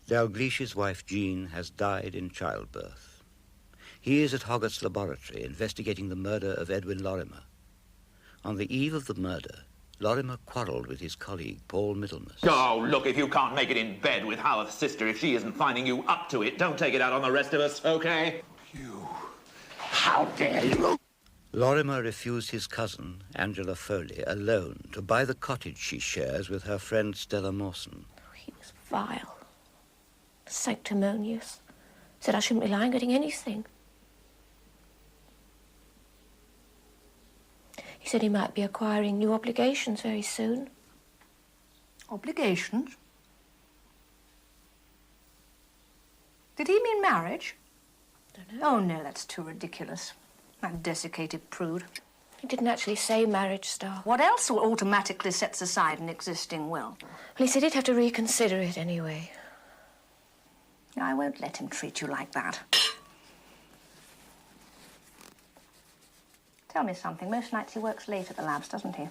Dalglish's wife, Jean, has died in childbirth. He is at Hoggart's laboratory investigating the murder of Edwin Lorimer. On the eve of the murder, Lorimer quarrelled with his colleague, Paul Middlemas. Oh, look, if you can't make it in bed with Howard's sister, if she isn't finding you up to it, don't take it out on the rest of us, okay? You... How dare you? Lorimer refused his cousin, Angela Foley, a loan to buy the cottage she shares with her friend Stella Mawson. Oh, he was vile, sanctimonious. Said I shouldn't rely on getting anything. He said he might be acquiring new obligations very soon. Obligations? Did he mean marriage? Don't know. Oh, no, that's too ridiculous. That desiccated prude. He didn't actually say marriage, Star. What else automatically sets aside an existing will? Well, he said he'd have to reconsider it anyway. I won't let him treat you like that. Tell me something. Most nights he works late at the labs, doesn't he?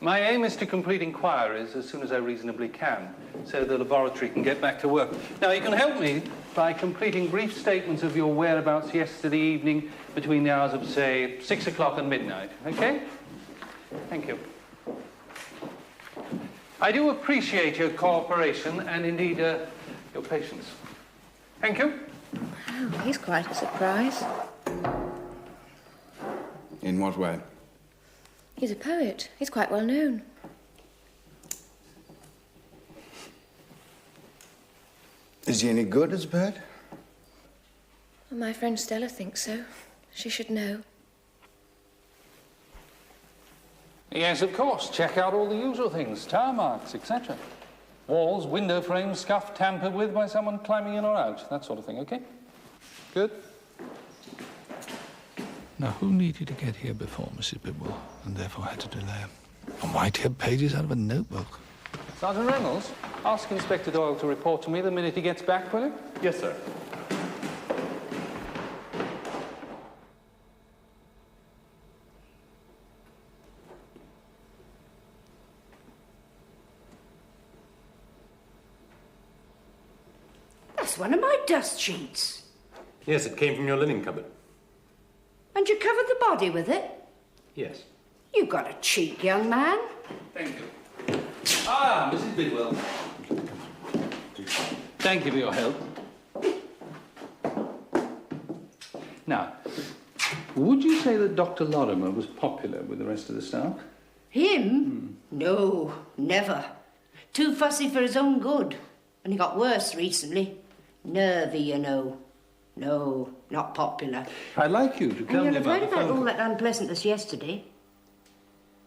My aim is to complete inquiries as soon as I reasonably can, so the laboratory can get back to work. Now, you can help me by completing brief statements of your whereabouts yesterday evening between the hours of, say, 6 o'clock and midnight, okay? Thank you. I do appreciate your cooperation and, indeed, your patience. Thank you. Oh, he's quite a surprise. In what way? He's a poet. He's quite well known. Is he any good as a poet? Well, my friend Stella thinks so. She should know. Yes, of course. Check out all the usual things. Tire marks, etc. Walls, window frames, scuffed, tampered with by someone climbing in or out. That sort of thing, okay? Good. Now, who needed to get here before Mrs. Bidwell, and therefore had to delay? And why tear pages out of a notebook? Sergeant Reynolds, ask Inspector Doyle to report to me the minute he gets back, will you? Yes, sir. That's one of my dust sheets. Yes, it came from your linen cupboard. And you covered the body with it? Yes. You've got a cheek, young man. Thank you. Ah, Mrs. Bidwell. Thank you for your help. Now, would you say that Dr. Lorimer was popular with the rest of the staff? Him? No, never. Too fussy for his own good. And he got worse recently. Nervy, you know. No, not popular. I'd like you to tell me about the phone all that unpleasantness yesterday.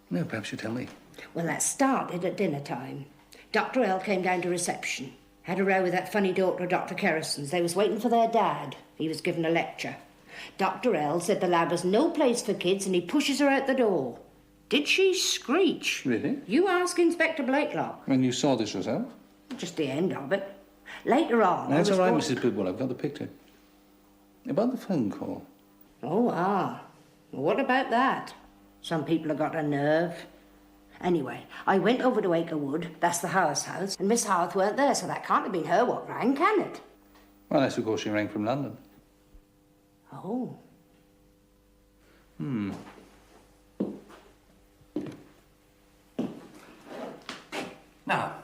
No, perhaps you tell me. Well, that started at dinner time. Dr. L came down to reception. Had a row with that funny daughter of Dr. Kerrison's. They was waiting for their dad. He was giving a lecture. Dr. L said the lab was no place for kids and he pushes her out the door. Did she screech? Really? You ask Inspector Blakelock. And you saw this yourself? Just the end of it. Later on... That's all right, Mrs. Bidwell. I've got the picture. About the phone call. Oh, ah. What about that? Some people have got a nerve. Anyway, I went over to Acre Wood, that's the Howarth house, and Miss Howarth weren't there, so that can't have been her what rang, can it? Well, unless, of course, she rang from London. Oh. Now,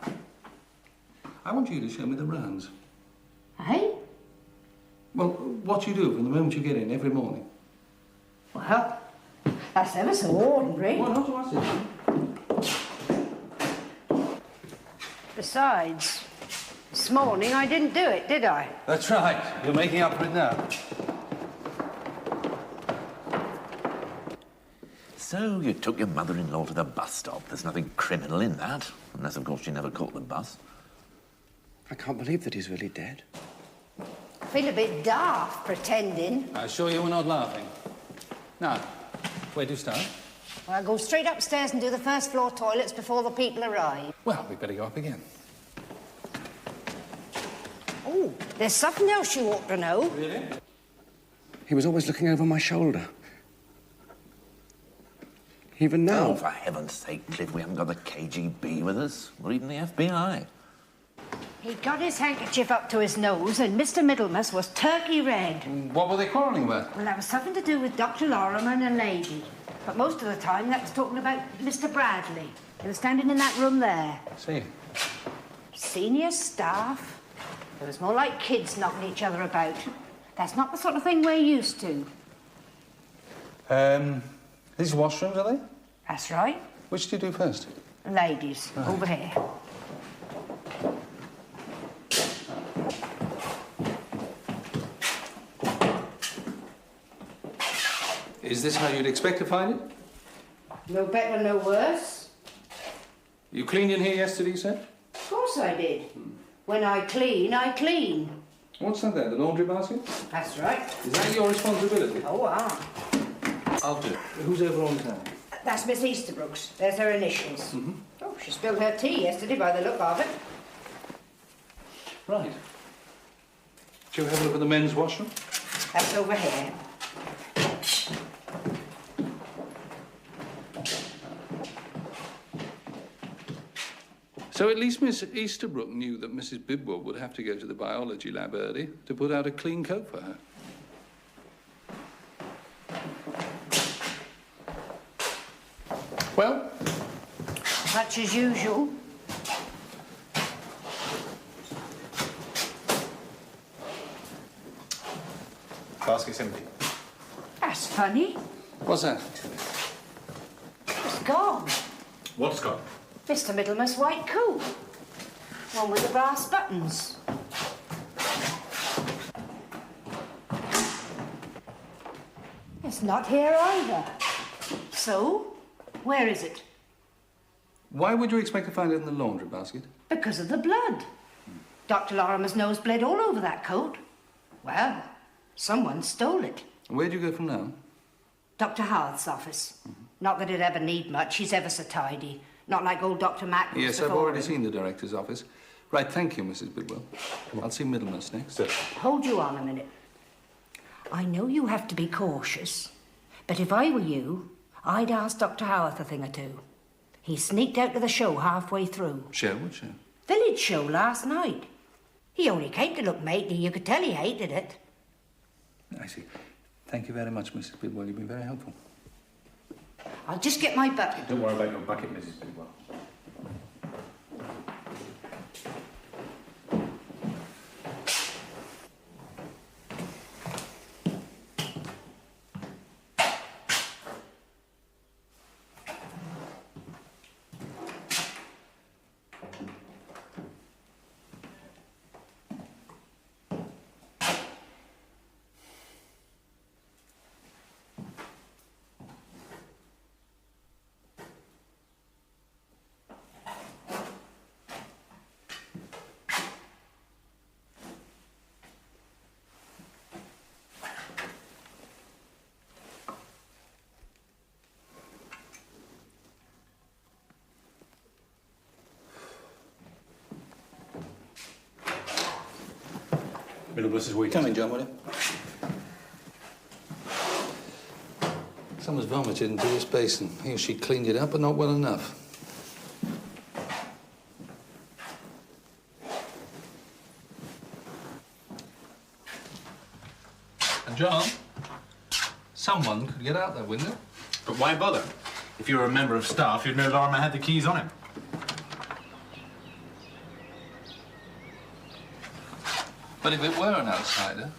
I want you to show me the rounds. Eh? Well, what you do from the moment you get in every morning. Well, That's ever so ordinary. Well, not to us, is it? Besides, this morning I didn't do it, did I? That's right. You're making up for it now. So you took your mother-in-law to the bus stop. There's nothing criminal in that. Unless, of course, she never caught the bus. I can't believe that he's really dead. I feel a bit daft pretending. I assure you we're not laughing. Now, where do you start? Well, I'll go straight upstairs and do the first floor toilets before the people arrive. Well, we'd better go up again. Oh, there's something else you ought to know. Really? He was always looking over my shoulder. Even now. Oh, for heaven's sake, Cliff, we haven't got the KGB with us. Or even the FBI. He got his handkerchief up to his nose and Mr. Middlemas was turkey red. What were they quarrelling about? Well, that was something to do with Dr. Lorimer and a lady. But most of the time, that was talking about Mr. Bradley. They were standing in that room there. See. Senior staff. It was more like kids knocking each other about. That's not the sort of thing we're used to. These washrooms, are they? That's right. Which do you do first? Ladies, over here. Is this how you'd expect to find it? No better, no worse. You cleaned in here yesterday, you said? Of course I did. When I clean, I clean. What's that there, the laundry basket? That's right. Is that your responsibility? Oh, I'll do it. Who's over on town? That's Miss Easterbrook's. There's her initials. Oh, she spilled her tea yesterday by the look of it. Right. Shall we have a look at the men's washroom? That's over here. So at least Miss Easterbrook knew that Mrs. Bidwell would have to go to the biology lab early to put out a clean coat for her. Well? Much as usual. Basket's empty. That's funny. What's that? It's gone. What's gone? Mr. Middlemas' white coat. One with the brass buttons. It's not here either. So, where is it? Why would you expect to find it in the laundry basket? Because of the blood. Dr. Lorimer's nose bled all over that coat. Well, someone stole it. Where do you go from now? Dr. Howard's office. Not that it'd ever need much. He's ever so tidy. Not like old Dr. Mack. Yes, I've already seen the director's office. Right, thank you, Mrs. Bidwell. I'll see Middlemas next. Sir. Hold you on a minute. I know you have to be cautious, but if I were you, I'd ask Dr. Howard a thing or two. He sneaked out to the show halfway through. Show? What show? Village show last night. He only came to look matey. You could tell he hated it. I see. Thank you very much, Mrs. Bidwell. You've been very helpful. I'll just get my bucket. Don't worry about your bucket, Mrs. Bidwell. Middlemas is waiting. Come in, John, will you? Someone's vomited into this basin. He or she cleaned it up, but not well enough. And John, someone could get out that window. But why bother? If you were a member of staff, you'd know Lorimer had the keys on him. But if it were an outsider,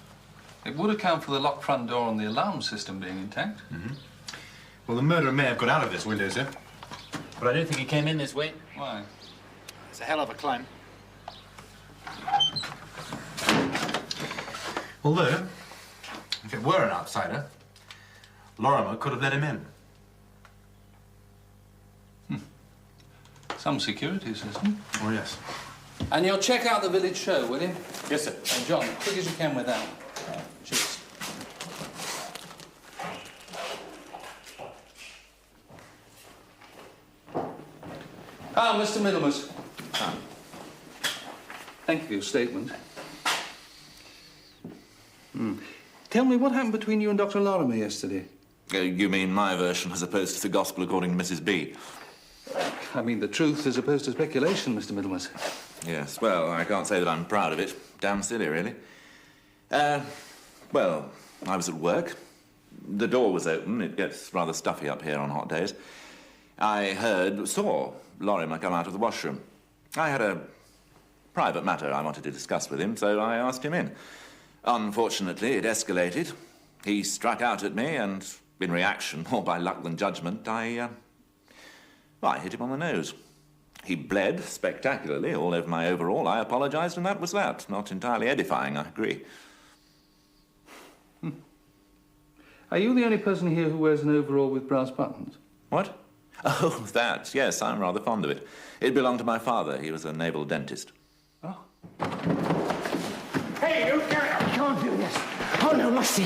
it would account for the locked front door and the alarm system being intact. Well, the murderer may have got out of this window, sir. But I don't think he came in this way. Why? It's a hell of a climb. Although, if it were an outsider, Lorimer could have let him in. Some security system. Oh, yes. And you'll check out the village show, will you? Yes, sir. And John, quick as you can with that. Cheers. Ah, Mr. Middlemas. Thank you for your statement. Tell me, what happened between you and Dr. Lorimer yesterday? You mean my version as opposed to the gospel according to Mrs. B? I mean the truth as opposed to speculation, Mr. Middlemas. Yes, well, I can't say that I'm proud of it. Damn silly, really. Well, I was at work. The door was open. It gets rather stuffy up here on hot days. I saw Lorimer come out of the washroom. I had a private matter I wanted to discuss with him, so I asked him in. Unfortunately, it escalated. He struck out at me, and in reaction, more by luck than judgment, I hit him on the nose. He bled spectacularly all over my overall. I apologized, and that was that. Not entirely edifying, I agree. Are you the only person here who wears an overall with brass buttons? What? Oh, that. Yes, I'm rather fond of it. It belonged to my father. He was a naval dentist. Oh. Hey, you can't do this. Oh, no, Marcy.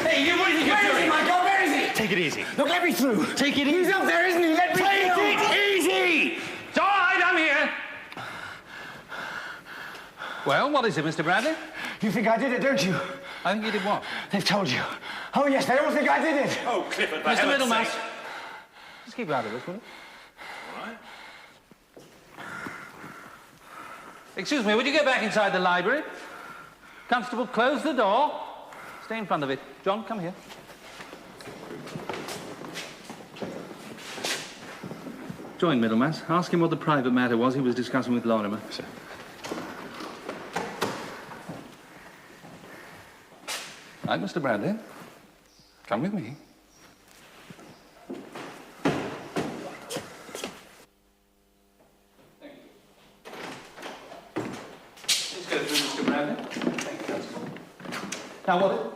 Hey, you, what do you think you're doing? My God, where is he? Take it easy. Look, let me through. Take it easy. He's up there, isn't he? Let me through. Take it easy! It's all right, I'm here. Well, what is it, Mr. Bradley? You think I did it, don't you? I think you did what? They've told you. Oh, yes, they all think I did it. Oh, Clifford, Mr. Middlemas. Just keep out of this, will you? All right. Excuse me, would you go back inside the library? Constable, close the door. Stay in front of it. John, come here. Join Middlemas. Ask him what the private matter was he was discussing with Lorimer. Sir. Right, Mr. Bradley. Come with me. Thank you. Please go through, Mr. Bradley. Thank you, Constable. Now, what?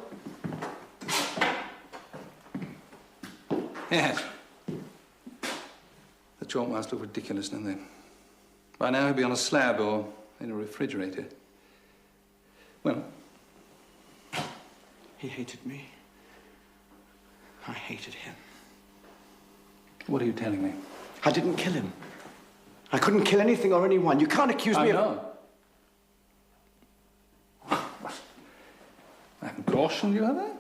Yes. The chalk must look ridiculous, don't they? By now he'll be on a slab or in a refrigerator. Well, He hated me. I hated him. what are you telling me? I didn't kill him. I couldn't kill anything or anyone. You can't accuse me of... I know. I can caution you, have I?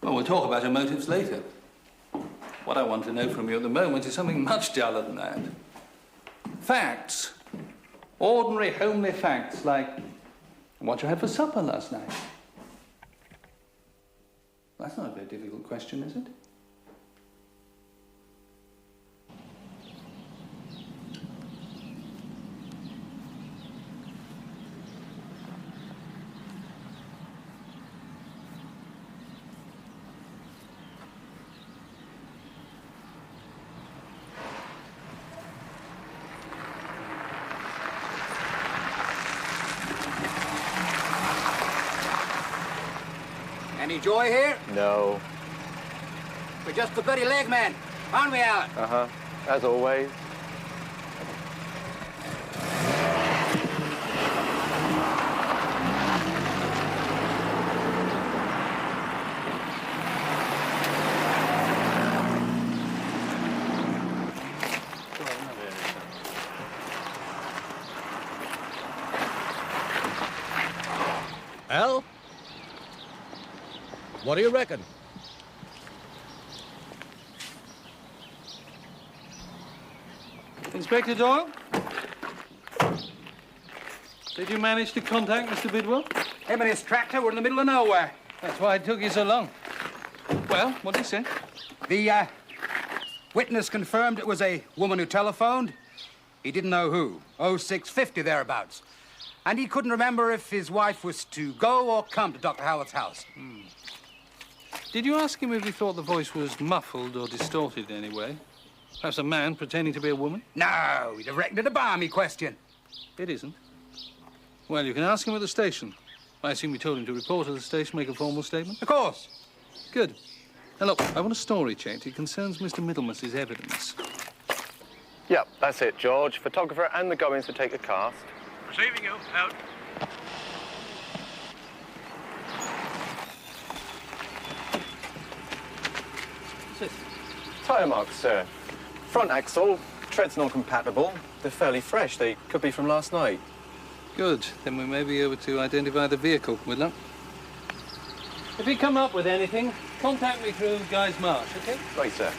Well, we'll talk about your motives later. What I want to know from you at the moment is something much duller than that. Facts. Ordinary, homely facts, like what you had for supper last night. That's not a very difficult question, is it? Any joy here? No. We're just the bloody leg man, aren't we, Alan? Uh-huh. As always. Al? What do you reckon? Inspector Doyle? Did you manage to contact Mr. Bidwell? Him and his tractor were in the middle of nowhere. That's why it took you so long. Well, what did he say? The witness confirmed it was a woman who telephoned. He didn't know who. 0650 thereabouts. And he couldn't remember if his wife was to go or come to Dr. Howard's house. Did you ask him if he thought the voice was muffled or distorted in any way? Perhaps a man pretending to be a woman? No, he'd have reckoned it a balmy question. It isn't. Well, you can ask him at the station. I assume you told him to report at the station, make a formal statement? Of course. Good. Now, look, I want a story checked. It concerns Mr. Middlemas's evidence. Yep, that's it, George. Photographer and the Goins to take a cast. Receiving you. Out. What's this? Tyre marks, sir. Front axle, treads non-compatible. They're fairly fresh. They could be from last night. Good. Then we may be able to identify the vehicle, with luck. If you come up with anything, contact me through Guy's Marsh, OK? Right, sir.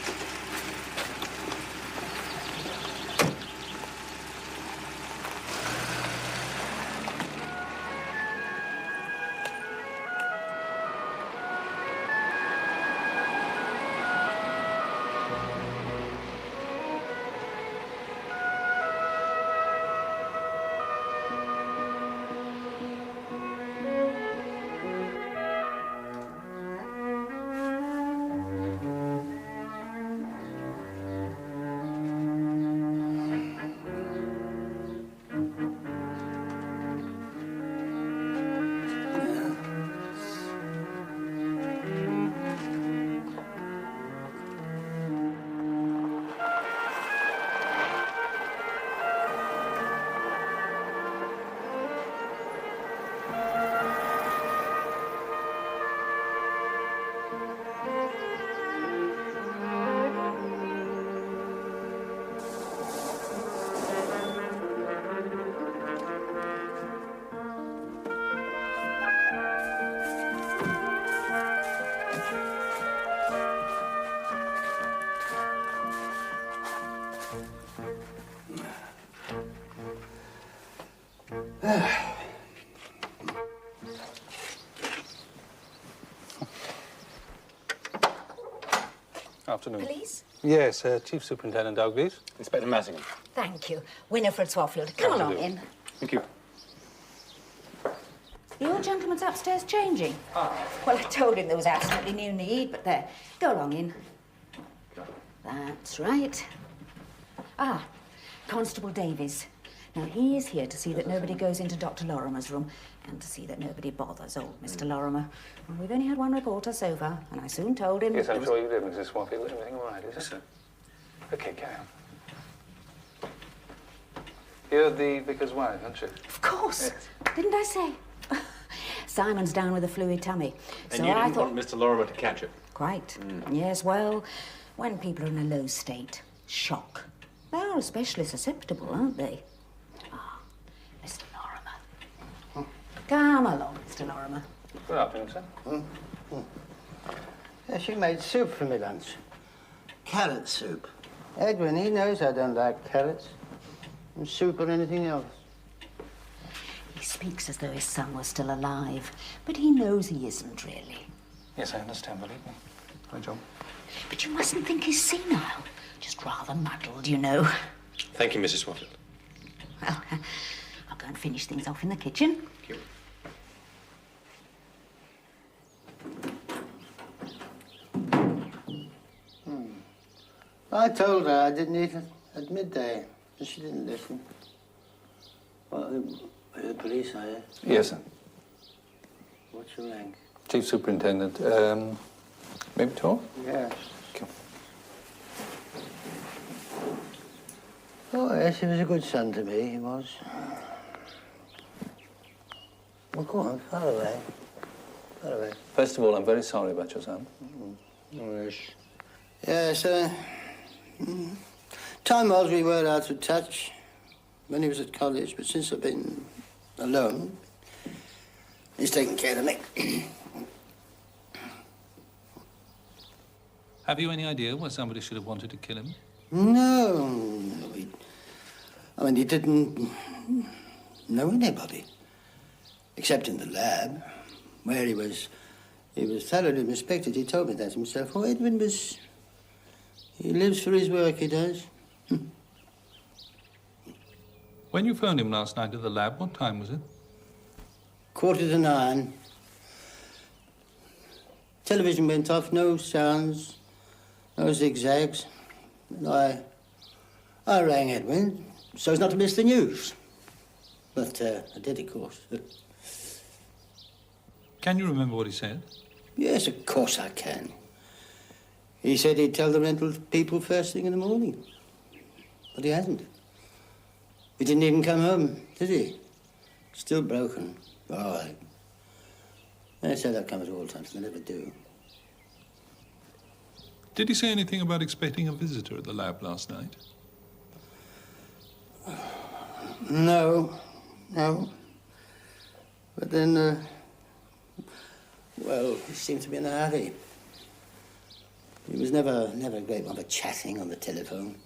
Afternoon. Police? Yes, Chief Superintendent Dalglish. Inspector Marsden. Thank you. Winifred Swaffield. Come along in. Thank you. The old gentleman's upstairs changing. Well, I told him there was absolutely no need, but there. Go along in. That's right. Constable Davies. Now, he is here to see that nobody goes into Dr. Lorimer's room and to see that nobody bothers old Mr. Lorimer. Well, we've only had one reporter so far, and I soon told him... Yes, I'm sure you did, Mrs. Swaffield. Everything all right, is it? Yes, sir. OK, carry on. You're the vicar's wife, aren't you? Of course. Yes. Didn't I say? Simon's down with a fluid tummy. And so you I didn't thought... want Mr. Lorimer to catch it? Quite. Yes, well, when people are in a low state, shock. They are especially susceptible, aren't they? Mr. Lorimer. Come along, Mr. Lorimer. Good afternoon, sir. Yeah, she made soup for me lunch. Carrot soup. Edwin, he knows I don't like carrots. And soup or anything else. He speaks as though his son was still alive, but he knows he isn't really. Yes, I understand, believe me. Hi, John. But you mustn't think he's senile. Just rather muddled, you know. Thank you, Mrs. Swaffield. Well, I'll go and finish things off in the kitchen. Thank you. I told her I didn't eat at midday, but she didn't listen. Well, the police, are you? Yes, sir. What's your rank? Chief Superintendent. Maybe talk? Yes. Okay. Oh, yes, he was a good son to me, he was. Well, go on, far away. Far away. First of all, I'm very sorry about your son. Oh, yes. Yes, time was we were out of touch when he was at college, but since I've been alone, he's taken care of me. Have you any idea why somebody should have wanted to kill him? No. I mean, he didn't know anybody, except in the lab, where he was thoroughly respected. He told me that himself. Oh, Edwin was... He lives for his work, he does. When you phoned him last night at the lab, what time was it? 9:45. Television went off, no sounds, no zigzags. And I rang Edwin so as not to miss the news. But I did, of course. Can you remember what he said? Yes, of course I can. He said he'd tell the rental people first thing in the morning. But he hasn't. He didn't even come home, did he? Still broken. Oh, I said I'd come at all times, and I never do. Did he say anything about expecting a visitor at the lab last night? No. But then, well, he seemed to be in a hurry. He was never a great one for chatting on the telephone.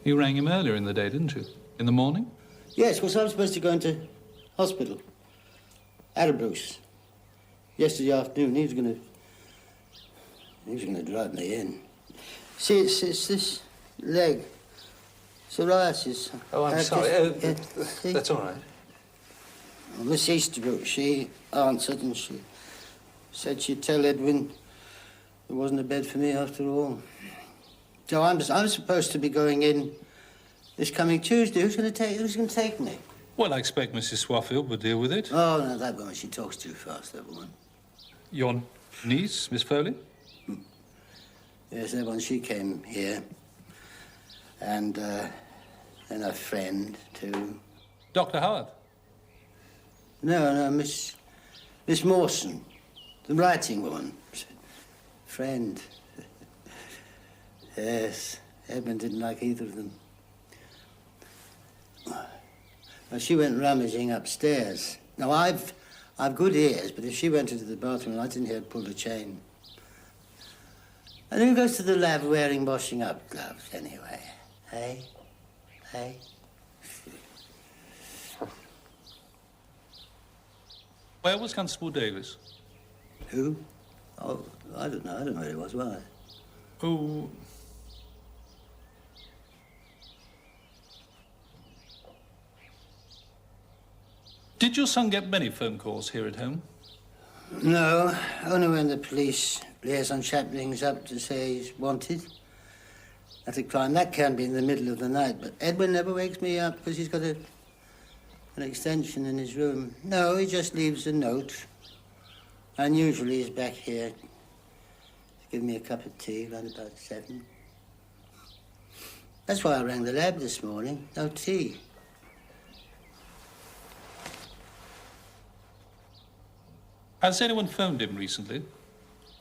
You rang him earlier in the day, didn't you? In the morning? Yes, because I was supposed to go into hospital. Addenbrooke's. Yesterday afternoon, he was going to drive me in. See, it's this leg. Psoriasis. Oh, I'm sorry. That's all right. Well, Miss Easterbrook, she answered and she said she'd tell Edwin there wasn't a bed for me after all. So I'm supposed to be going in this coming Tuesday. Who's going to take me? Well, I expect Mrs. Swaffield will deal with it. Oh, no, that woman, she talks too fast, that woman. Your niece, Miss Foley? Yes, that one, she came here. And a friend, too. Dr. Howard? No, Miss Marsden, the writing woman. Friend. Yes, Edmund didn't like either of them. Well, she went rummaging upstairs. Now, I've good ears, but if she went into the bathroom, I didn't hear her pull the chain. And who goes to the lab wearing washing up gloves, anyway? Hey? Where was Constable Davis? Who? Oh, I don't know where he was. Why? Oh... Did your son get many phone calls here at home? No, only when the police liaison chap rings up to say he's wanted. That's a crime. That can be in the middle of the night, but Edwin never wakes me up because he's got an extension in his room. No, he just leaves a note. And usually he's back here to give me a cup of tea around about 7. That's why I rang the lab this morning. No tea. Has anyone phoned him recently?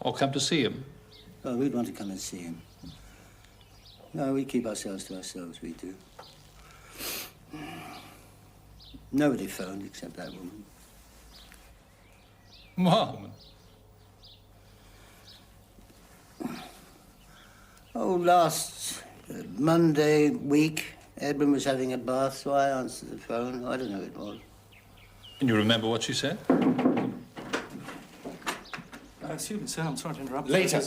Or come to see him? Oh, we'd want to come and see him. No, we keep ourselves to ourselves, we do. Nobody phoned except that woman. What woman? Oh, last Monday week, Edwin was having a bath, so I answered the phone. I don't know who it was. Can you remember what she said? I assume so. I'm sorry to interrupt. Later.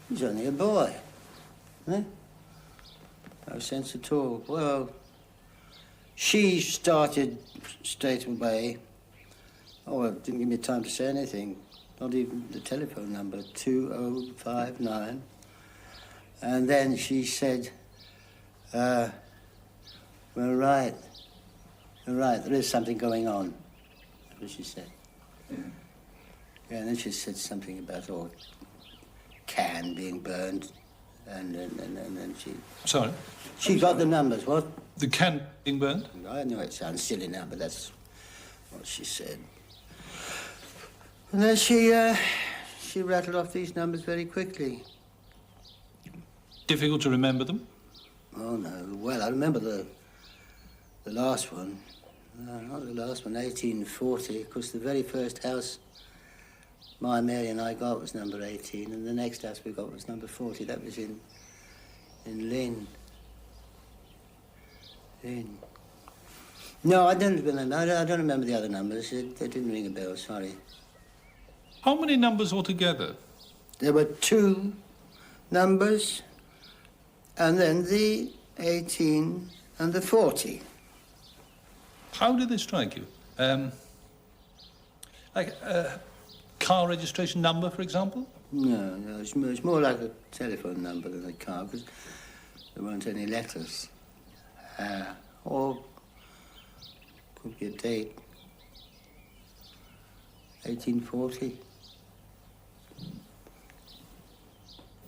He's only a boy. Eh? No sense at all. Well, she started straight away. Oh, it didn't give me time to say anything. Not even the telephone number, 2059. And then she said, well, right. You're right, there is something going on. That's what she said. Yeah, and then she said something about, can being burned. And then she... Sorry? She got the numbers, what? The can being burned? I know it sounds silly now, but that's what she said. And then she rattled off these numbers very quickly. Difficult to remember them? Oh, no. Well, I remember the last one. No, not the last one, 1840, because the very first house Mary and I got was number 18, and the next house we got was number 40. That was in Lynn. No, I don't remember. I don't remember the other numbers. They didn't ring a bell, sorry. How many numbers altogether? There were 2 numbers, and then the 18 and the 40. How did they strike you? Like a car registration number, for example? No, it's more like a telephone number than a car, because there weren't any letters. Or could be a date. 1840.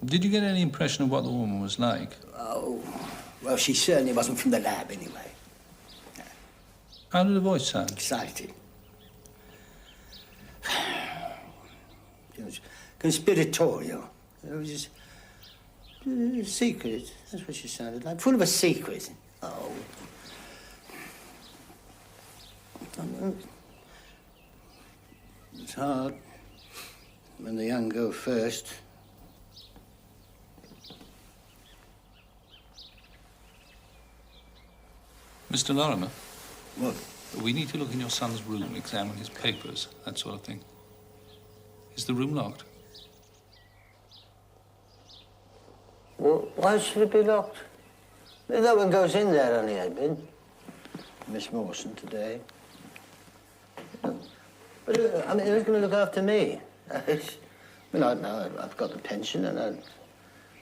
Did you get any impression of what the woman was like? Oh, well, she certainly wasn't from the lab, anyway. How did her voice sound? Excited. It was conspiratorial. It was just a secret. That's what she sounded like. Full of a secret. Oh. It's hard when the young go first. Mr. Lorimer? What? We need to look in your son's room, examine his papers, that sort of thing. Is the room locked? Well, why should it be locked? No one goes in there, only I've been. Miss Mawson today. But, I mean, who's going to look after me? I've got the pension, and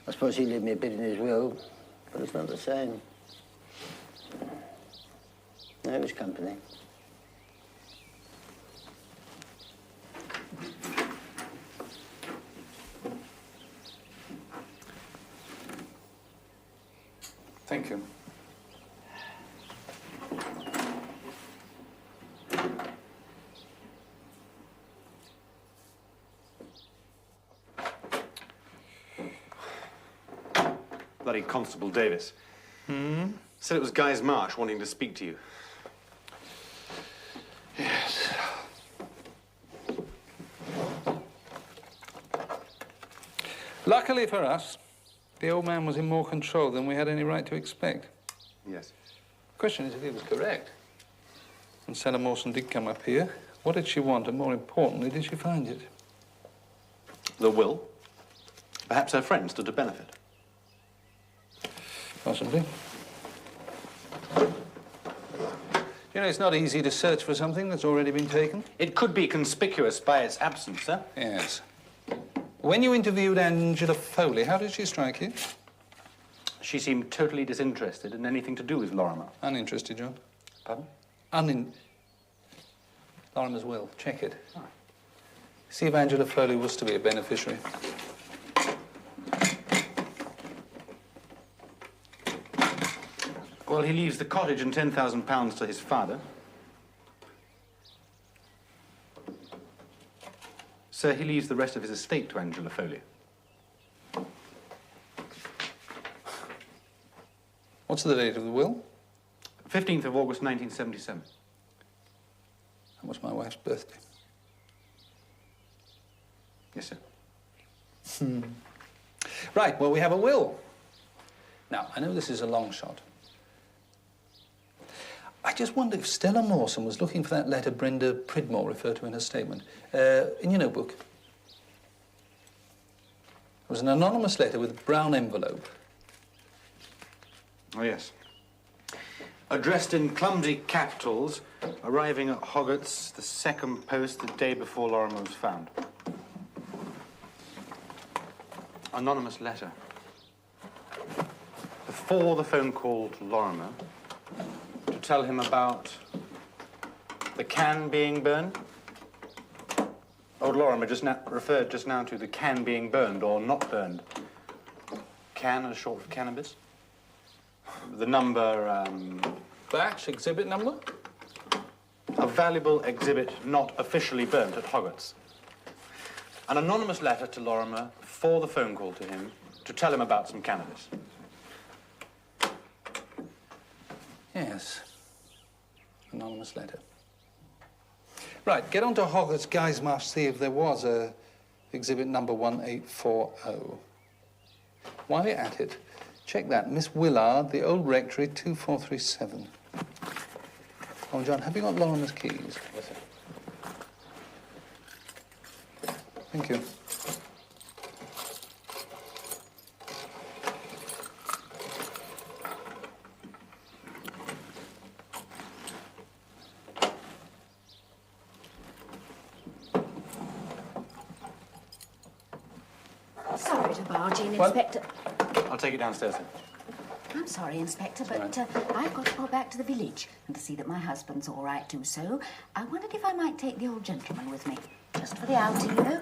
I suppose he left me a bit in his will, but it's not the same. No, it was company. Thank you. Bloody Constable Davis. Said it was Guy's Marsh wanting to speak to you. Yes. Luckily for us, the old man was in more control than we had any right to expect. Yes. The question is if he was correct. When Sarah Mawson did come up here, what did she want, and more importantly, did she find it? The will? Perhaps her friend stood to benefit. Possibly. You know, it's not easy to search for something that's already been taken. It could be conspicuous by its absence, sir. Yes. When you interviewed Angela Foley, how did she strike you? She seemed totally disinterested in anything to do with Lorimer. Uninterested, John. Pardon? Lorimer's will. Check it. Oh. See if Angela Foley was to be a beneficiary. Well, he leaves the cottage and £10,000 to his father. Sir, he leaves the rest of his estate to Angela Foley. What's the date of the will? 15th of August, 1977. That was my wife's birthday. Yes, sir. Right, well, we have a will. Now, I know this is a long shot. I just wonder if Stella Mawson was looking for that letter Brenda Pridmore referred to in her statement. In your notebook. It was an anonymous letter with a brown envelope. Oh, yes. Addressed in clumsy capitals, arriving at Hoggart's, the second post the day before Lorimer was found. Anonymous letter. Before the phone call to Lorimer, to tell him about the can being burned. Old Lorimer referred just now to the can being burned or not burned. Can is short for cannabis. The number, Batch, exhibit number? A valuable exhibit not officially burnt at Hoggart's. An anonymous letter to Lorimer before the phone call to him to tell him about some cannabis. Yes. Anonymous letter. Right, get on to Hoggart's Guy's Marsh, see if there was a exhibit number 1840. While you're at it, check that. Miss Willard, the Old Rectory, 2437. Oh, John, have you got Lorimer's keys? Yes, sir. Thank you. sorry to barge in, What? Inspector. I'll take it downstairs then. I'm sorry, Inspector, but I've got to go back to the village and to see that my husband's all right too. So I wondered if I might take the old gentleman with me, just for the outing, you know,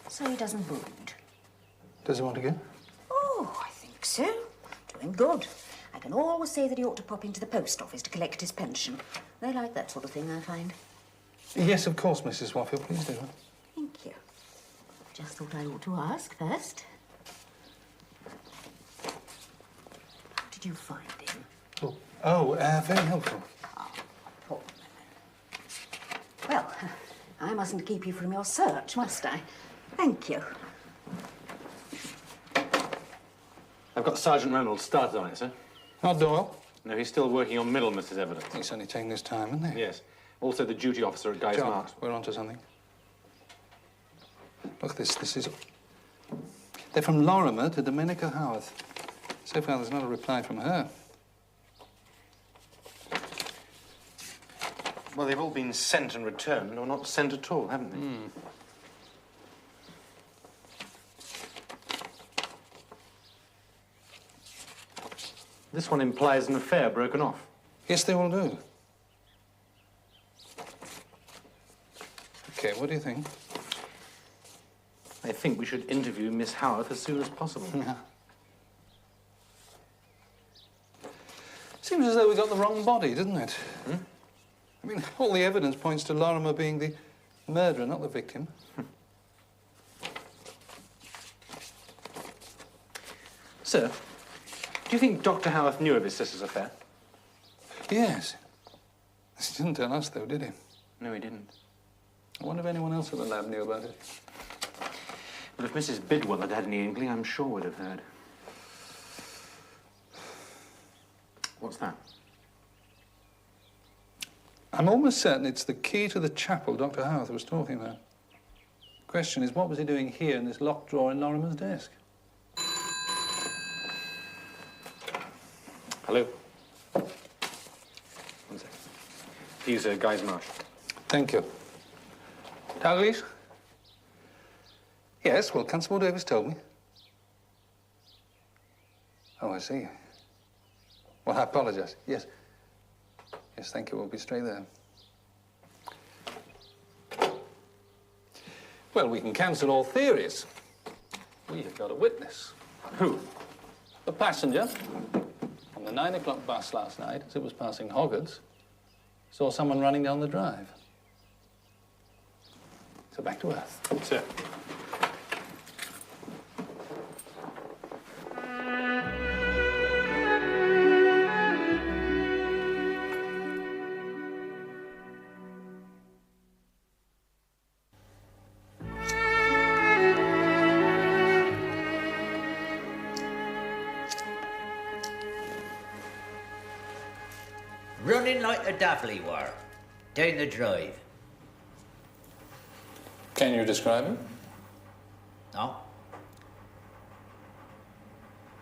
so he doesn't brood. Does he want to go? Oh, I think so. Do him good. I can always say that he ought to pop into the post office to collect his pension. They like that sort of thing, I find. Yes, of course, Mrs. Warfield. Please do. Thank you. Just thought I ought to ask first. How did you find him? Very helpful. Poor man. Well, I mustn't keep you from your search, must I? Thank you. I've got Sergeant Reynolds started on it, sir. Not Doyle? No, he's still working on Middlemas's evidence. He's only taking his time, isn't he? Yes. Also the duty officer at Guy's John, Marks. we're onto something. Look, this is... They're from Lorimer to Dominica Howarth. So far, there's not a reply from her. Well, they've all been sent and returned, or not sent at all, haven't they? This one implies an affair broken off. Yes, they all do. OK, what do you think? I think we should interview Miss Howarth as soon as possible. Yeah. Seems as though we got the wrong body, doesn't it? I mean, all the evidence points to Lorimer being the murderer, not the victim. Sir, do you think Dr. Howarth knew of his sister's affair? Yes. He didn't tell us, though, did he? No, he didn't. I wonder if anyone else at the lab knew about it. But if Mrs. Bidwell had had any inkling, I'm sure we'd have heard. What's that? I'm almost certain it's the key to the chapel Dr. Howarth was talking about. The question is, what was he doing here in this locked drawer in Lorimer's desk? Hello? 1 second. He's Guy's Marsh. Thank you. Douglas? Yes, well, Constable Davis told me. Oh, I see. Well, I apologise. Yes. Yes, thank you. We'll be straight there. Well, we can cancel all theories. We have got a witness. Who? The passenger on the 9 o'clock bus last night, as it was passing Hoggarts, saw someone running down the drive. So back to earth. Sir. Running like a daffy he were, down the drive. Can you describe him? No?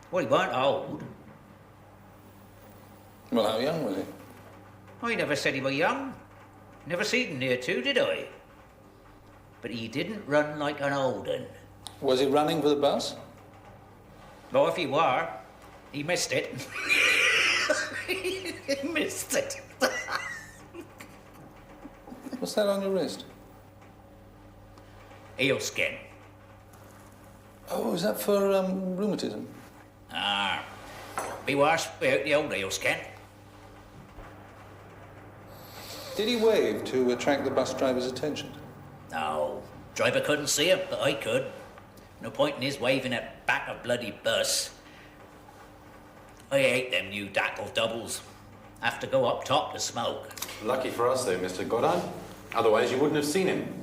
Well, he weren't old. Well, how young was he? I never said he were young. Never seen him near to, did I? But he didn't run like an old un. Was he running for the bus? Well, if he were, he missed it. He missed it. What's that on your wrist? Eel skin. Oh, is that for rheumatism? Ah, be worse without the old eel skin. Did he wave to attract the bus driver's attention? No, driver couldn't see him, but I could. No point in his waving at back of bloody bus. I hate them new Dackle doubles. Have to go up top to smoke. Lucky for us, though, Mr. Goddard. Otherwise, you wouldn't have seen him.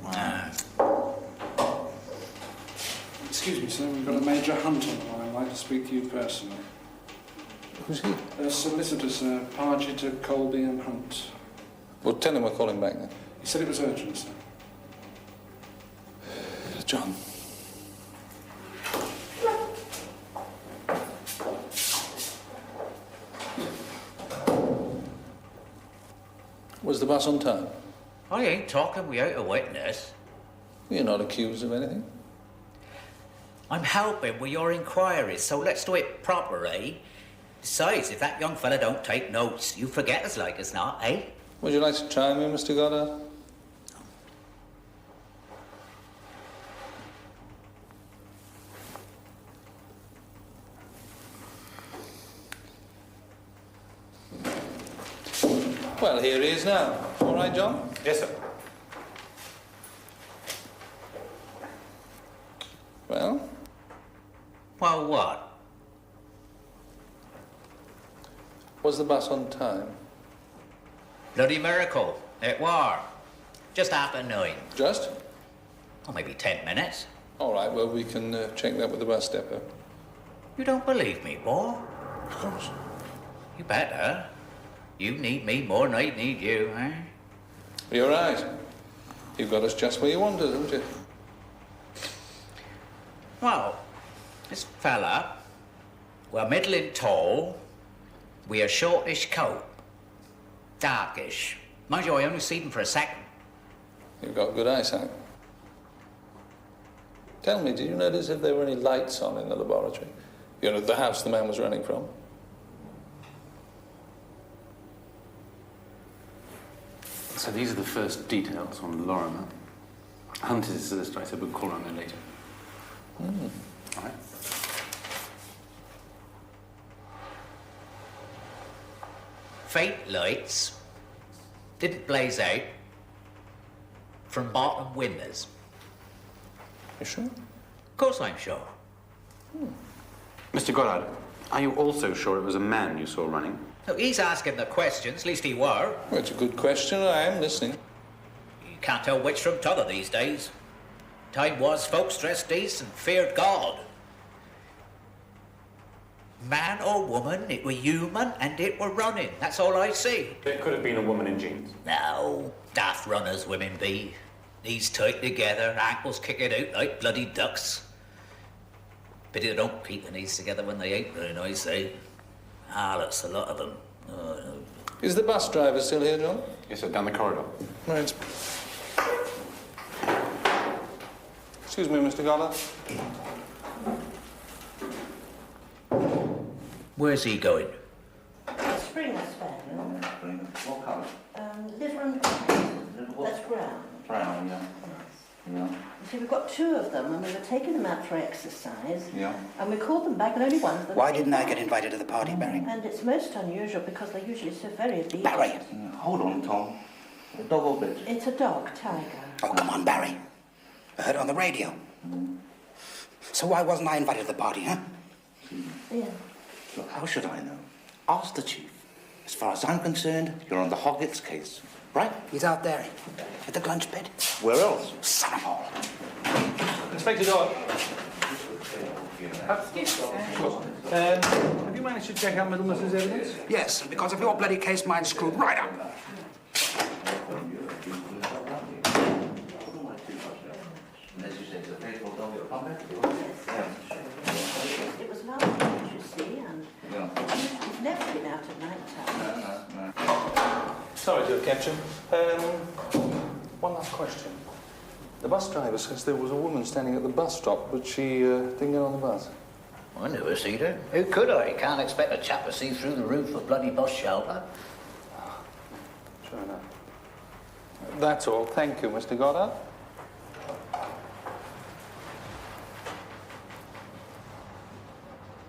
Excuse me, sir, we've got a Major Hunt on the line. I'd like to speak to you personally. Who's he? Solicitor, sir. Party to Colby and Hunt. Well, tell him we're calling back then. He said it was urgent, sir. John. Was the bus on time? I ain't talking without a witness. You're not accused of anything. I'm helping with your inquiries, so let's do it proper, eh? Besides, if that young fella don't take notes, you forget as like as not, eh? Would you like to try me, Mr. Goddard? Well, here he is now. All right, John? Yes, sir. Well? Well, what? Was the bus on time? Bloody miracle. It war. Just after 9. Just? Oh, maybe 10 minutes. All right, well, we can check that with the bus depot. You don't believe me, boy? Of course. You better. You need me more than I need you, eh? You're right. You've got us just where you wanted, haven't you? Well, this fella, we're middling tall, with a shortish coat, darkish. Mind you, I only seen him for a second. You've got good eyesight. Tell me, did you notice if there were any lights on in the laboratory? You know, the house the man was running from? So these are the first details on Lorimer. Hunt is a solicitor, I said we'll call on her later. All right. Faint lights didn't blaze out from bottom windows. You sure? Of course I'm sure. Mr. Goddard, are you also sure it was a man you saw running? Look, he's asking the questions, least he were. Well, it's a good question. I am listening. You can't tell which from t'other these days. Time was folks dressed decent, feared God. Man or woman, it were human and it were running. That's all I see. It could have been a woman in jeans. No, daft runners women be. Knees tight together, ankles kicking out like bloody ducks. Pity they don't keep the knees together when they ain't very nice, eh? That's a lot of them. Oh, no. Is the bus driver still here, John? Yes, sir, down the corridor. Right. Excuse me, Mr. Goddard. Where's he going? Spring, I suppose. What colour? Liver and brown. That's brown. Brown, yeah. Yeah. You see, we've got 2 of them, and we were taking them out for exercise. Yeah. And we called them back, and only one of them. Why didn't I get invited to the party, Barry? And it's most unusual because they're usually so very obedient. Barry! Hold on, Tom. A dog or bitch? It's a dog, Tiger. Oh, come on, Barry. I heard it on the radio. So why wasn't I invited to the party, huh? Yeah. Look, how should I know? Ask the chief. As far as I'm concerned, you're on the Hoggett's case, right? He's out there, at the lunch pit. Where else? Son of all. Inspector Doyle. Have you managed to check out Middlemas's evidence? Yes, and because of your bloody case, mine's screwed right up. It was last night, you see, and we've never been out at night time. Sorry to have kept you. One last question. The bus driver says there was a woman standing at the bus stop, but she didn't get on the bus. I never seen her. Who could I? Can't expect a chap to see through the roof of a bloody bus shelter. Sure enough. That's all. Thank you, Mr. Goddard.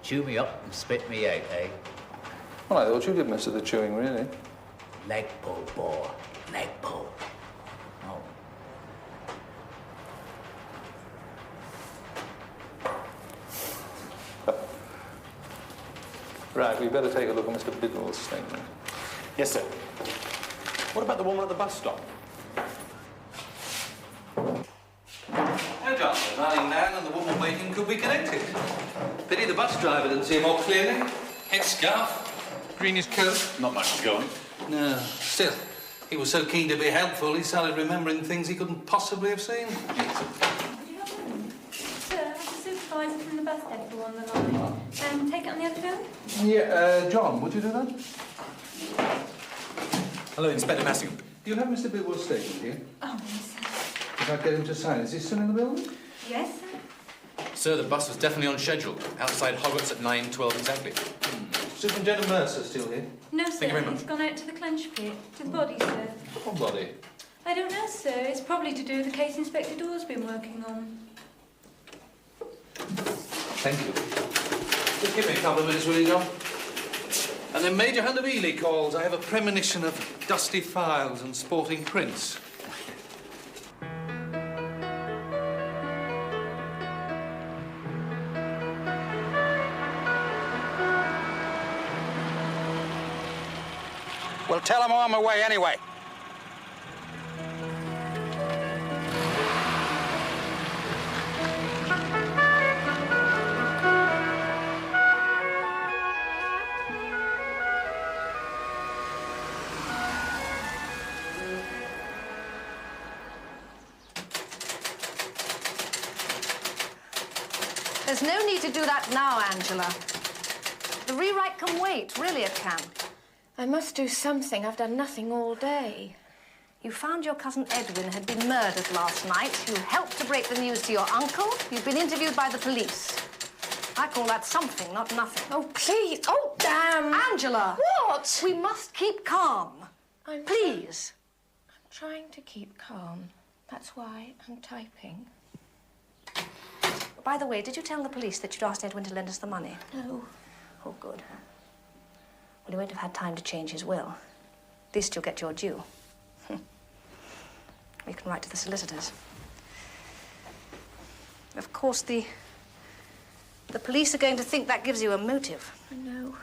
Chew me up and spit me out, eh? Well, I thought you did most of the chewing, really. Leg pull, boy. Leg pull. Oh. Right, we'd better take a look at Mr. Biddle's statement. Yes, sir. What about the woman at the bus stop? No, John, the running man and the woman waiting could be connected. Pity the bus driver didn't see more clearly. Headscarf, greenish coat. Not much to go on. No, still, he was so keen to be helpful, he started remembering things he couldn't possibly have seen. Sir, I have a supervisor from the bus depot on the line. Take it on the other phone? Yeah, John, would you do that? Hello, Inspector Massing. Do you have Mr. Bidwell's statement here? Oh, yes, sir. If I get him to sign, is he still in the building? Yes, sir. Sir, the bus was definitely on schedule. Outside Hogwarts at 9:12 exactly. Superintendent Mercer still here? No, sir. Thank you very much. He's gone out to the clench pit. To the body, sir. What body? I don't know, sir. It's probably to do with the case Inspector Dawes been working on. Thank you. Just give me a couple of minutes, will you, John? And then Major Hunt of Ely calls. I have a premonition of dusty files and sporting prints. Well, tell him I'm on my way anyway. There's no need to do that now, Angela. The rewrite can wait. Really, it can. I must do something. I've done nothing all day. You found your cousin Edwin had been murdered last night. You helped to break the news to your uncle. You've been interviewed by the police. I call that something, not nothing. Oh, please. Oh, damn. Angela. What? We must keep calm. Please. I'm trying to keep calm. That's why I'm typing. By the way, did you tell the police that you'd asked Edwin to lend us the money? No. Oh, good. Well, he won't have had time to change his will. At least you'll get your due. We can write to the solicitors. Of course, the police are going to think that gives you a motive. I know.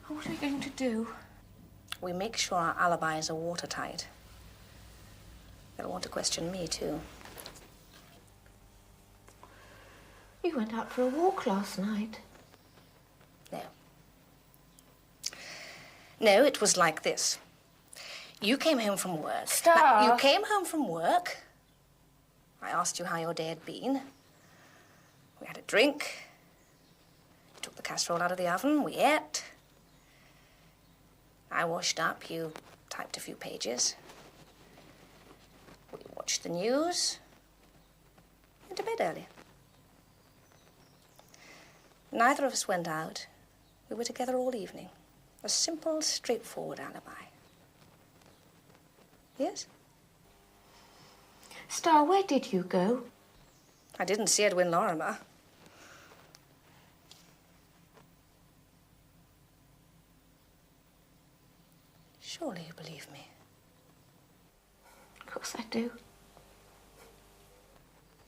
Oh, what are we going to do? We make sure our alibis are watertight. They'll want to question me, too. You went out for a walk last night. No. No, it was like this. You came home from work. Stop. You came home from work. I asked you how your day had been. We had a drink. You took the casserole out of the oven. We ate. I washed up. You typed a few pages. We watched the news. Went to bed early. Neither of us went out. We were together all evening. A simple, straightforward alibi. Yes? Star, where did you go? I didn't see Edwin Lorimer. Surely you believe me. Of course I do.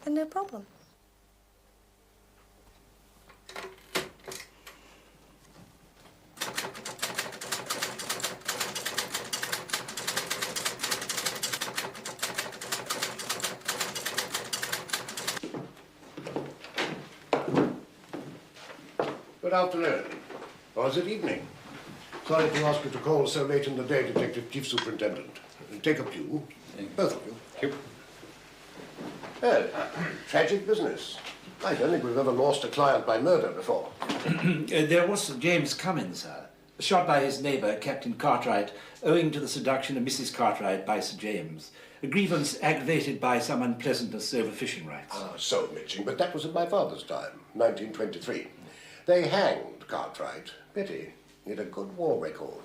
Then no problem. Good afternoon. Or is it evening? Sorry to ask you to call so late in the day, Detective Chief Superintendent. Take a pew. Both of you. Thank you. Oh, tragic business. I don't think we've ever lost a client by murder before. There was James Cummins, sir, shot by his neighbour, Captain Cartwright, owing to the seduction of Mrs. Cartwright by Sir James. A grievance aggravated by some unpleasantness over fishing rights. Ah, so amusing, but that was in my father's time, 1923. They hanged Cartwright. Pity. He had a good war record.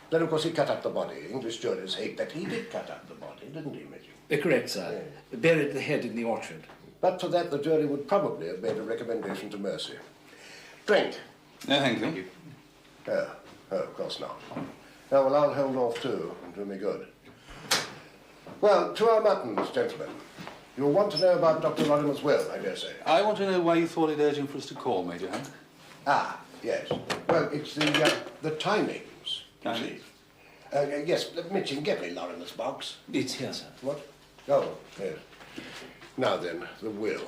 Then, of course, he cut up the body. English jurors hate that. He did cut up the body, didn't he, Mitchell? Correct, sir. Yeah. Buried the head in the orchard. But for that, the jury would probably have made a recommendation to mercy. Drink. No, thank you. Oh, of course not. Now, well, I'll hold off too. It'll do me good. Well, to our muttons, gentlemen. You'll want to know about Dr. Lorimer's will, I dare say. I want to know why you thought it urgent for us to call, Major Hunt. Ah, yes. Well, it's the timings. Timings? Yes, Mitchell, get me Lorimer's box. It's here, sir. What? Oh, yes. Now then, the will.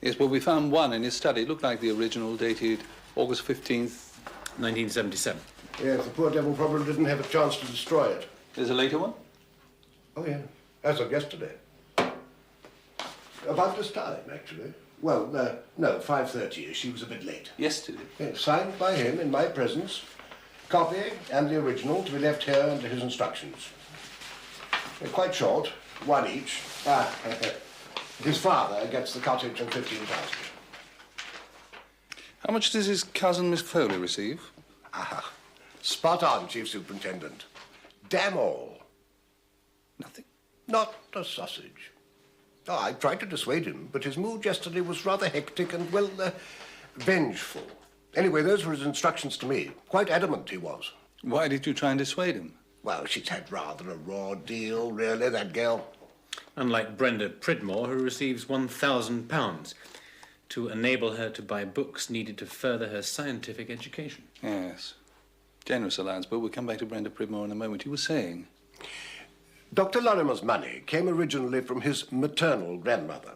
Yes, well, we found one in his study. It looked like the original, dated August 15th, 1977. Yes, the poor devil probably didn't have a chance to destroy it. There's a later one? Oh, yeah. As of yesterday. About this time, actually. Well, no, 5:30. She was a bit late. Yesterday? Yes, signed by him in my presence. Copy and the original to be left here under his instructions. They're quite short, one each. His father gets the cottage and 15,000. How much does his cousin, Miss Foley, receive? Ah, spot on, Chief Superintendent. Damn all. Nothing? Not a sausage. Oh, I tried to dissuade him, but his mood yesterday was rather hectic and, well, vengeful. Anyway, those were his instructions to me. Quite adamant he was. Why did you try and dissuade him? Well, she's had rather a raw deal, really, that girl. Unlike Brenda Pridmore, who receives £1,000 to enable her to buy books needed to further her scientific education. Yes. Generous allowance, but we'll come back to Brenda Pridmore in a moment. You were saying? Dr. Lorimer's money came originally from his maternal grandmother.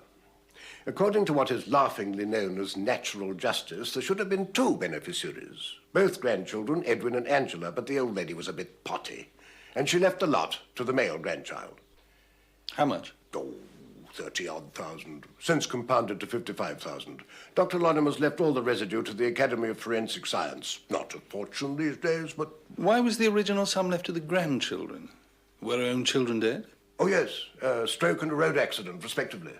According to what is laughingly known as natural justice, there should have been 2 beneficiaries. Both grandchildren, Edwin and Angela, but the old lady was a bit potty, and she left a lot to the male grandchild. How much? Oh, 30-odd thousand, since compounded to 55,000. Dr. Lorimer's left all the residue to the Academy of Forensic Science. Not a fortune these days, but... Why was the original sum left to the grandchildren? Were her own children dead? Oh, yes. A stroke and a road accident, respectively.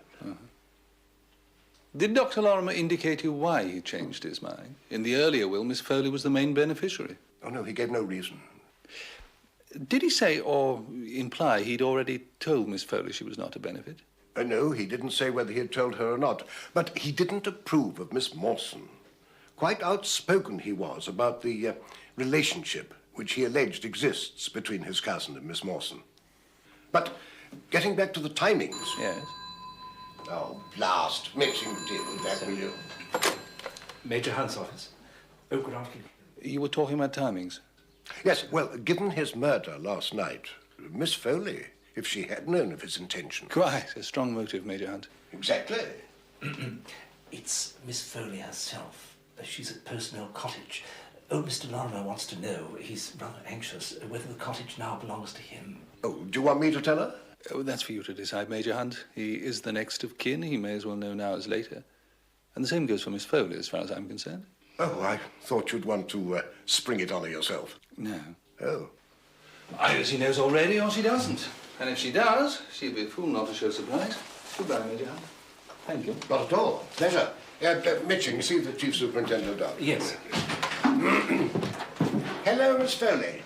Did Dr. Lorimer indicate to you why he changed his mind? In the earlier will, Miss Foley was the main beneficiary. Oh, no, he gave no reason. Did he say or imply he'd already told Miss Foley she was not a benefit? No, he didn't say whether he had told her or not. But he didn't approve of Miss Marsden. Quite outspoken he was about the relationship which he alleged exists between his cousin and Miss Marsden. But getting back to the timings... Yes? Oh, blast. Mixing the deal with that, will you? Major Hunt's office. Oh, good afternoon. You were talking about timings? Yes, well, given his murder last night, Miss Foley, if she had known of his intention... Quite a strong motive, Major Hunt. Exactly. It's Miss Foley herself. She's at Personnel Cottage. Oh, Mr. Lorimer wants to know, he's rather anxious, whether the cottage now belongs to him. Oh, do you want me to tell her? Oh, that's for you to decide, Major Hunt. He is the next of kin. He may as well know now as later. And the same goes for Miss Foley, as far as I'm concerned. Oh, I thought you'd want to spring it on her yourself. No. Oh. Either she knows already or she doesn't. And if she does, she'll be a fool not to show surprise. Goodbye, Major Hunt. Thank you. Not at all. Pleasure. Mitching, see the Chief Superintendent up. Yes. Hello, Miss Foley.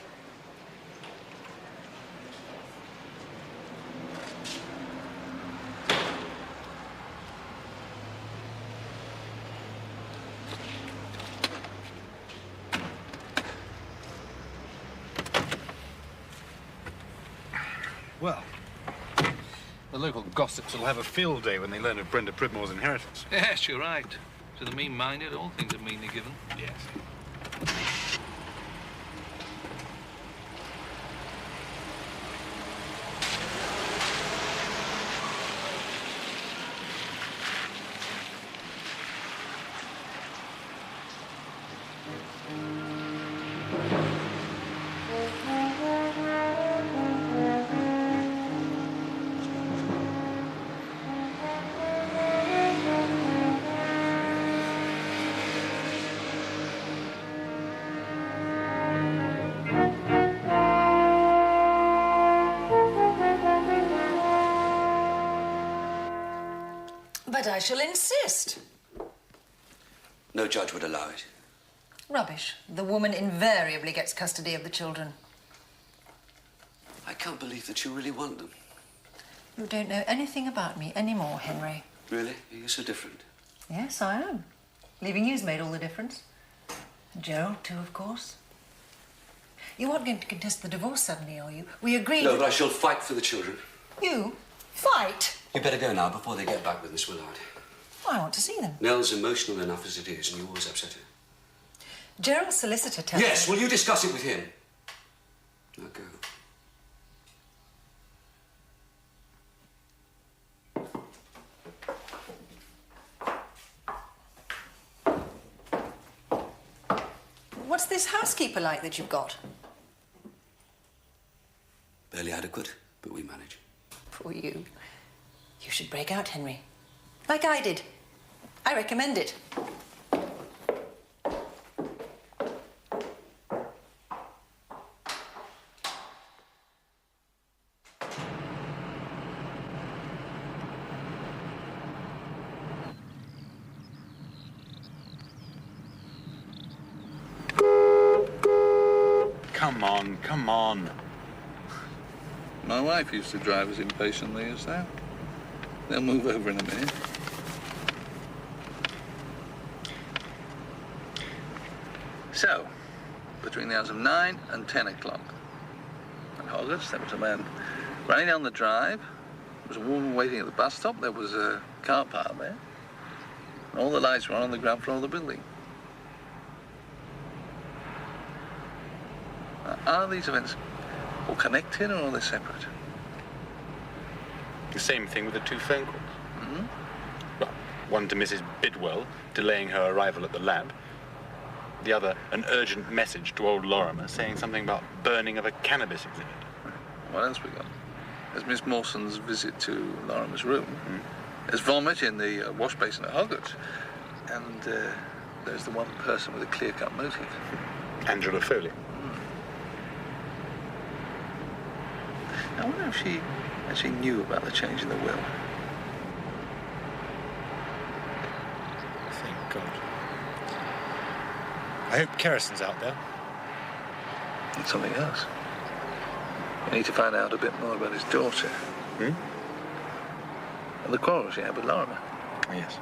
Well, the local gossips will have a field day when they learn of Brenda Pridmore's inheritance. Yes, you're right. To the mean-minded, all things are meanly given. Yes. But I shall insist. No judge would allow it. Rubbish. The woman invariably gets custody of the children. I can't believe that you really want them. You don't know anything about me anymore, Henry. Really? You're so different. Yes, I am. Leaving you's made all the difference. And Gerald, too, of course. You aren't going to contest the divorce suddenly, are you? We agreed... No, but I shall fight for the children. You? Fight? You better go now before they get back with Miss Willard. I want to see them. Nell's emotional enough as it is, and you always upset her. Gerald's solicitor tells me... Yes, will you discuss it with him? Now go. What's this housekeeper like that you've got? Barely adequate, but we manage. Poor you. You should break out, Henry. Like I did. I recommend it. come on, come on. My wife used to drive as impatiently as that. They'll move over in a minute. So, between the hours of 9 and 10 o'clock, in August, there was a man running down the drive. There was a woman waiting at the bus stop. There was a car park there. And all the lights were on the ground floor of the building. Now, are these events all connected, or are they separate? The same thing with the 2 phone calls. Mm-hmm. Well, one to Mrs. Bidwell, delaying her arrival at the lab. The other, an urgent message to old Lorimer saying something about burning of a cannabis exhibit. What else we got? There's Miss Mawson's visit to Lorimer's room. There's vomit in the wash basin at Hoggart's. And there's the one person with a clear-cut motive. Angela Foley. I wonder if she actually knew about the change in the will. Thank God. I hope Kerrison's out there. And something else. We need to find out a bit more about his daughter. And the quarrel she had with Lorimer. Yes.